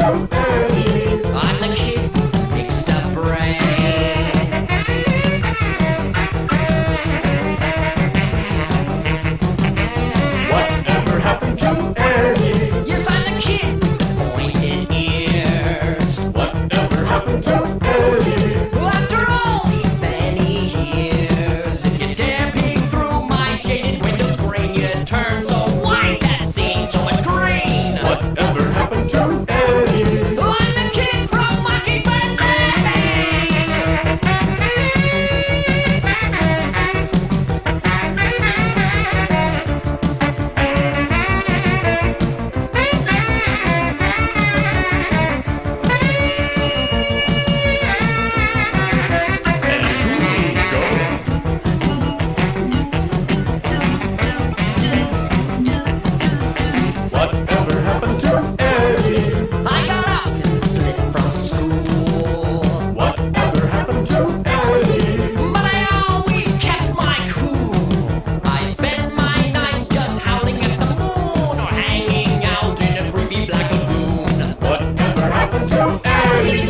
too early. I'm the kid who picks the brain. Whatever happened to early? Yes, I'm the kid with the pointed ears. Whatever happened to early? Well, after all these many years, if you dare peek through my shaded window screen, you turn so white that seems so much green. Whatever happened to early? Well, I'm the kid from Mockingbird Lane. Whatever happened to early? I got up and split from school, Whatever happened to early? but I always kept my cool. I spent my nights just howling at the moon or hanging out in a creepy black lagoon. Whatever happened to early?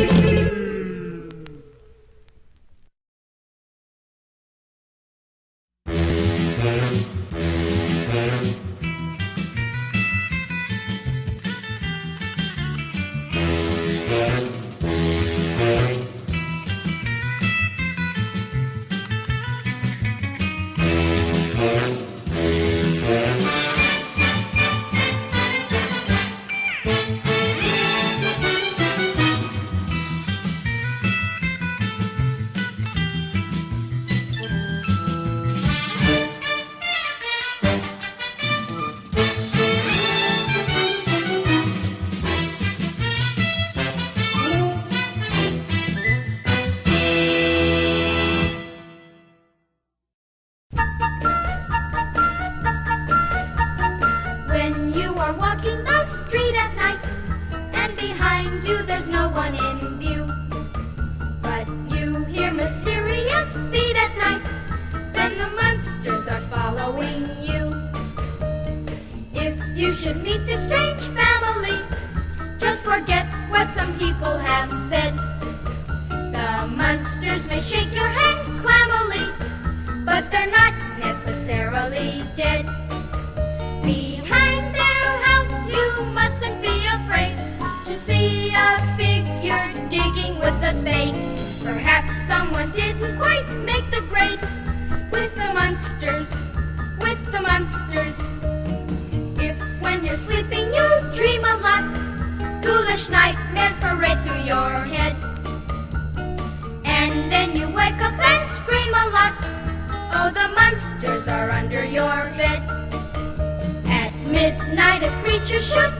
When you are walking the street at night, and behind you there's no one in view, but you hear mysterious feet at night, then the monsters are following you. If you should meet this strange family, just forget what some people have said. The monsters may shake your hand clammily, but they're not necessarily dead. Behind their house you mustn't be afraid to see a figure digging with a spade. Perhaps someone didn't quite make the grade. With the monsters, with the monsters. If when you're sleeping you dream a lot, ghoulish nightmares parade through your head, and then you wake up and scream a lot, oh, the monsters are under your bed. At midnight, if creatures should